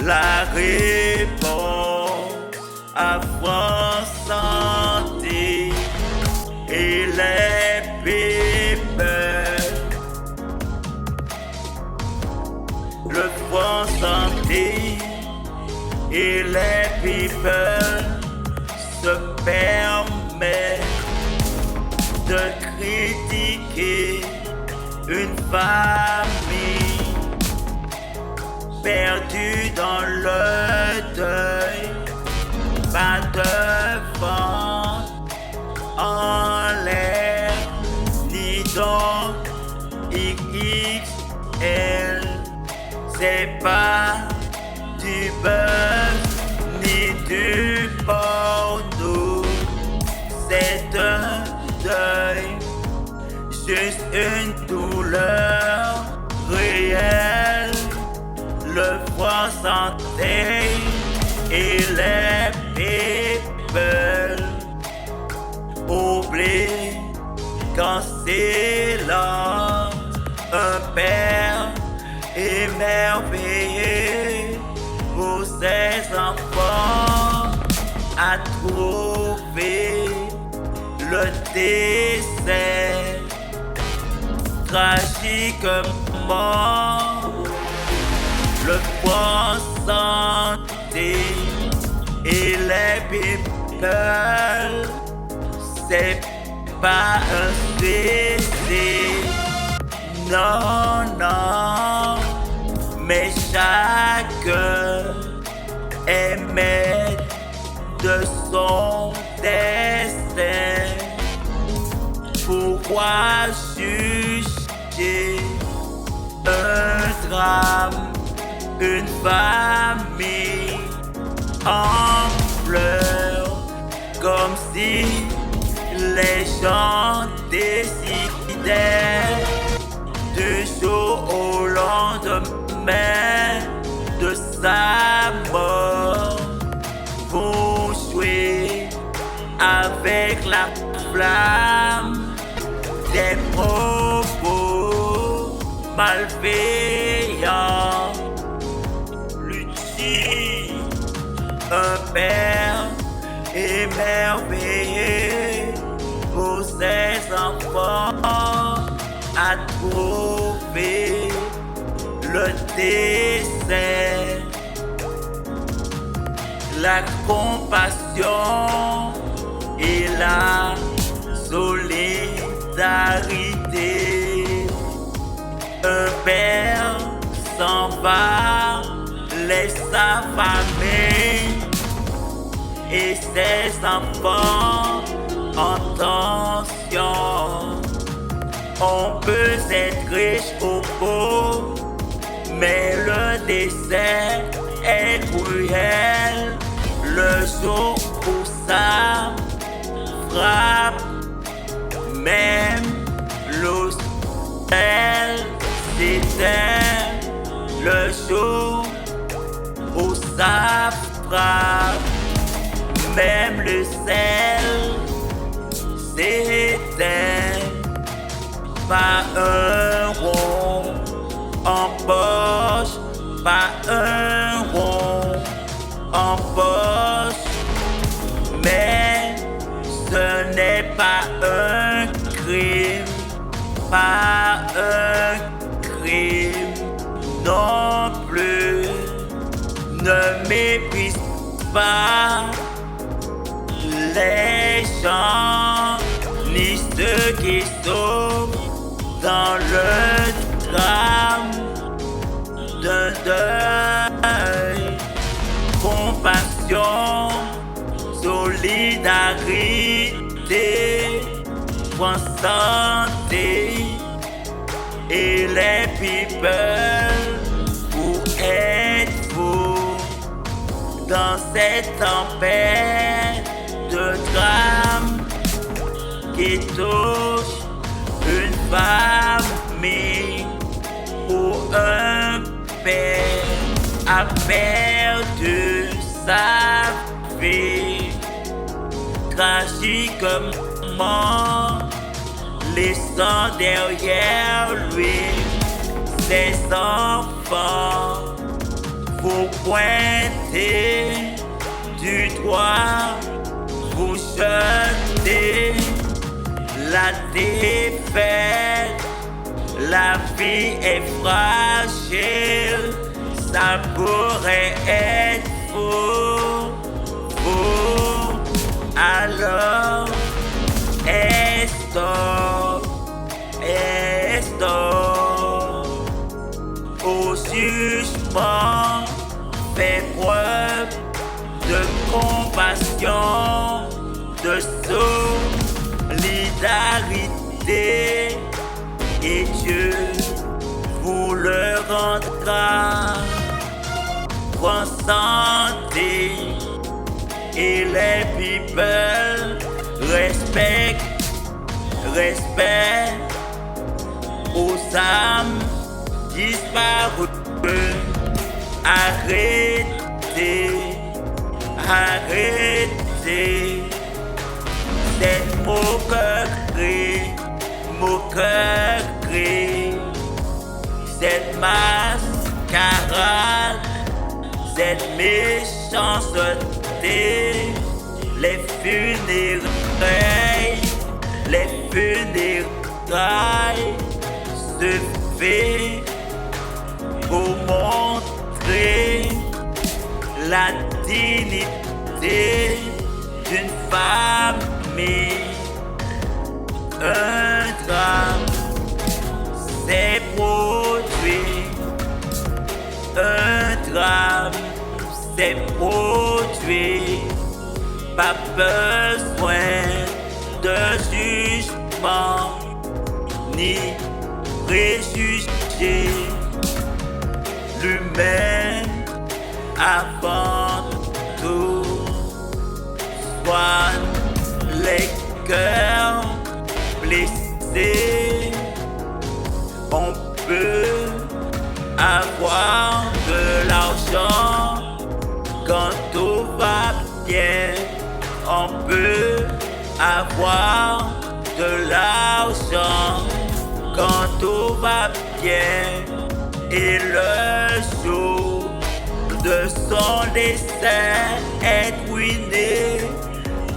La réponse à France Santé et les people. Le France Santé et les people se permettent de critiquer une famille perdue dans le deuil. Pas de vent en l'air, ni dans XXL. C'est pas du buzz ni du porno, c'est un deuil, juste une douleur réelle. Le France Santé et les people oublient quand c'est là un père émerveillé pour ses enfants à trouver le décès tragiquement. Le France Santé et les people, c'est pas un suicide, non, non, mais chacun est maître de son destin. Pourquoi juger un drame, une famille en pleurs, comme si les gens décidaient du jour au lendemain de sa mort? Vous jouez avec la flamme des propos malveillants. Lucie, un père émerveillé pour ses enfants à trouver le décès. La compassion et la solidarité. Un père s'en va, laisse sa famille et ses enfants en tension. On peut être riche ou pauvre, mais le décès est cruel. Le jour où ça frappe, même l'hôtel s'éteint. Le jour où ça frappe, même le sel s'éteint. Pas un rond en poche, pas un rond en poche, mais ce n'est pas un crime, pas un crime non plus. Ne méprise pas les gens ni ceux qui sauvent dans le drame d'un deuil. Compassion, solidarité, France Santé et les people. Où êtes-vous dans cette tempête de drame qui touche une famille où un père a perdu sa vie tragiquement, laissant derrière lui ses enfants. vous pointez du doigt, vous jetez la défaite. La vie est fragile, ça pourrait être faux. Alors, au jugement, fais preuve de compassion, de solidarité, et Dieu vous le rendra. Consentez et les people respect aux âmes disparues. Arrêtez cette moquerie, cette mascarade, cette méchanceté. Les funérailles se fait pour montrer la dignité d'une famille. Un drame s'est produit, pas besoin de jugement ni préjugés. L'humain avant tout soigne les cœurs blessés. On peut avoir de l'argent quand tout va bien. On peut avoir de l'argent quand tout va bien. Et le jour de son décès est ruiné.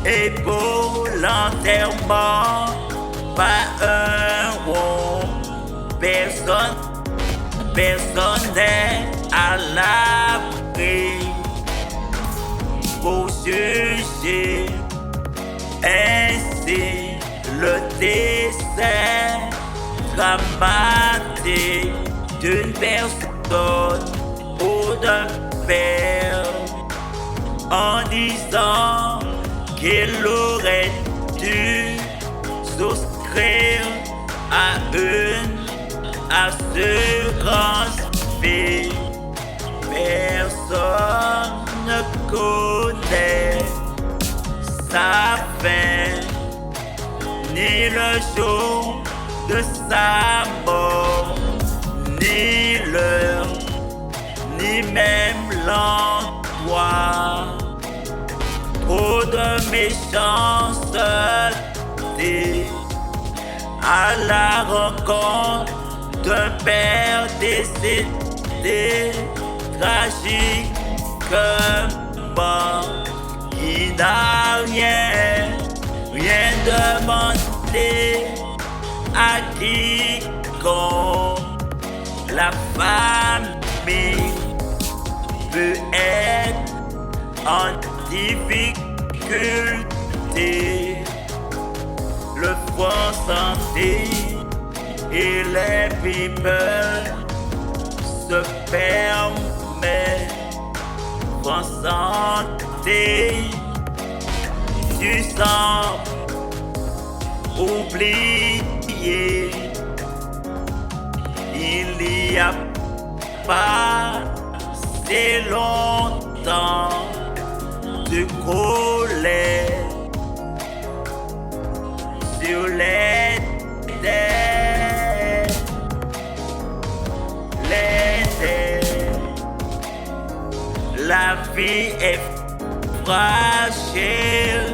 Et pour l'enterrement, pas un rond. Personne n'est à l'abri pour juger ainsi le décès dramatique d'une personne ou d'un père, en disant qu'il aurait dû souscrire à une assurance vie. Personne ne connaît sa fin, ni le jour de sa mort, ni l'heure, ni même l'endroit. Trop de méchanceté à la rencontre d'un père décédé, tragiquement, qui n'a rien demandé à quiconque. La famille peut être en difficulté. Le fonds santé et les people se permettent fonds santé. Tu sens oublié. Il y a pas si longtemps tu coulais sur les terres, la vie est fragile,